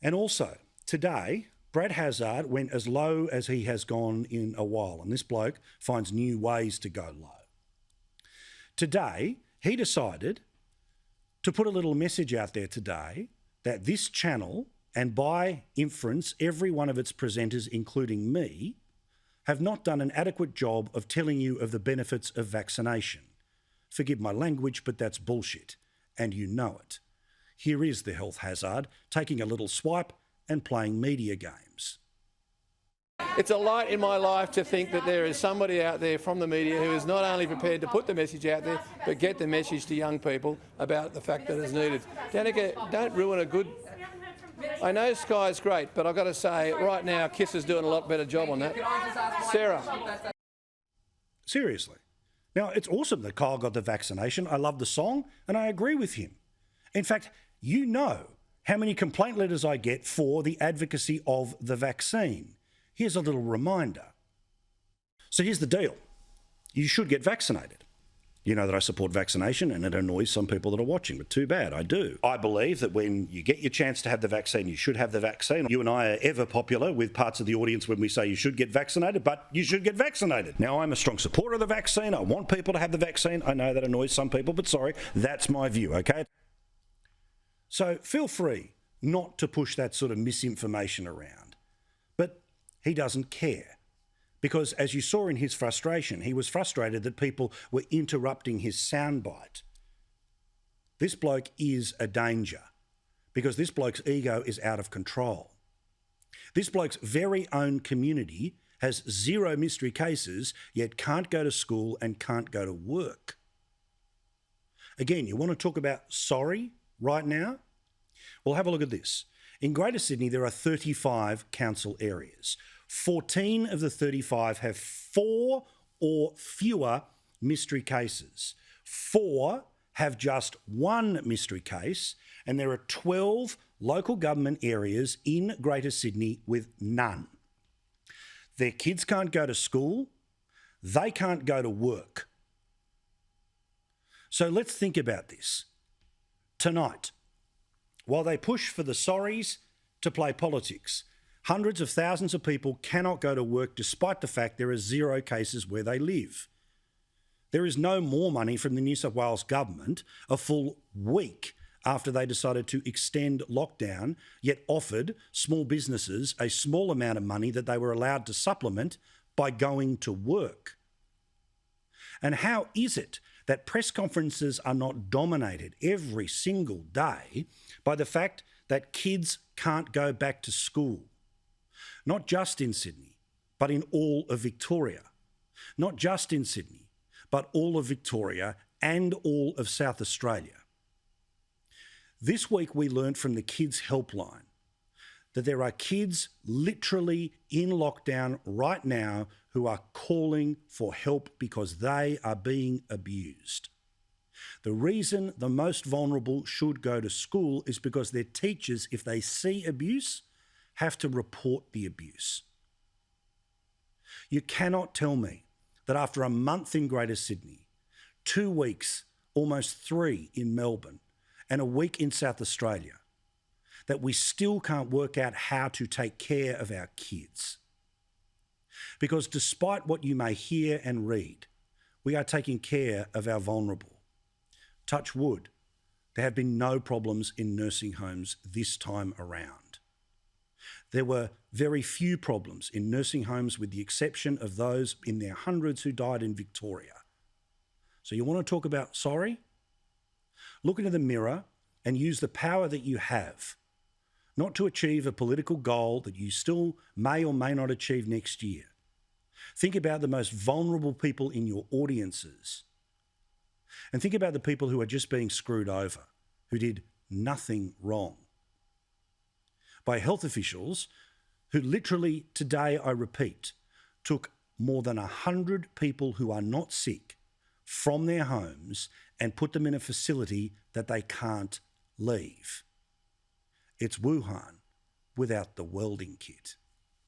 And also, today, Brad Hazzard went as low as he has gone in a while, and this bloke finds new ways to go low. Today, he decided to put a little message out there today that this channel, and by inference, every one of its presenters, including me, have not done an adequate job of telling you of the benefits of vaccination. Forgive my language, but that's bullshit, and you know it. Here is the health hazard, taking a little swipe and playing media games. It's a light in my life to think that there is somebody out there from the media who is not only prepared to put the message out there, but get the message to young people about the fact that it's needed. Danica, don't ruin a good... I know Sky's great, but I've got to say, right now, Kiss is doing a lot better job on that. Sarah. Seriously. Now, it's awesome that Kyle got the vaccination. I love the song, and I agree with him. In fact, you know how many complaint letters I get for the advocacy of the vaccine. Here's a little reminder. So here's the deal. You should get vaccinated. You know that I support vaccination, and it annoys some people that are watching, but too bad, I do. I believe that when you get your chance to have the vaccine, you should have the vaccine. You and I are ever popular with parts of the audience when we say you should get vaccinated, but you should get vaccinated. Now, I'm a strong supporter of the vaccine. I want people to have the vaccine. I know that annoys some people, but sorry, that's my view, okay? So feel free not to push that sort of misinformation around. But he doesn't care. Because as you saw in his frustration, he was frustrated that people were interrupting his soundbite. This bloke is a danger because this bloke's ego is out of control. This bloke's very own community has 0 mystery cases, yet can't go to school and can't go to work. Again, you want to talk about sorry right now? Well, have a look at this. In Greater Sydney, there are 35 council areas. 14 of the 35 have 4 or fewer mystery cases. 4 have just 1 mystery case, and there are 12 local government areas in Greater Sydney with none. Their kids can't go to school. They can't go to work. So let's think about this. Tonight, while they push for the sorries to play politics, hundreds of thousands of people cannot go to work despite the fact there are 0 cases where they live. There is no more money from the New South Wales government a full week after they decided to extend lockdown, yet offered small businesses a small amount of money that they were allowed to supplement by going to work. And how is it that press conferences are not dominated every single day by the fact that kids can't go back to school? Not just in Sydney, but in all of Victoria. Not just in Sydney, but all of Victoria and all of South Australia. This week we learned from the Kids Helpline that there are kids literally in lockdown right now who are calling for help because they are being abused. The reason the most vulnerable should go to school is because their teachers, if they see abuse, have to report the abuse. You cannot tell me that after a month in Greater Sydney, 2 weeks, almost 3 in Melbourne, and a week in South Australia, that we still can't work out how to take care of our kids. Because despite what you may hear and read, we are taking care of our vulnerable. Touch wood, there have been no problems in nursing homes this time around. There were very few problems in nursing homes with the exception of those in their hundreds who died in Victoria. So you want to talk about sorry? Look into the mirror and use the power that you have, not to achieve a political goal that you still may or may not achieve next year. Think about the most vulnerable people in your audiences. And think about the people who are just being screwed over, who did nothing wrong. By health officials who literally today, I repeat, took more than 100 people who are not sick from their homes and put them in a facility that they can't leave. It's Wuhan without the welding kit.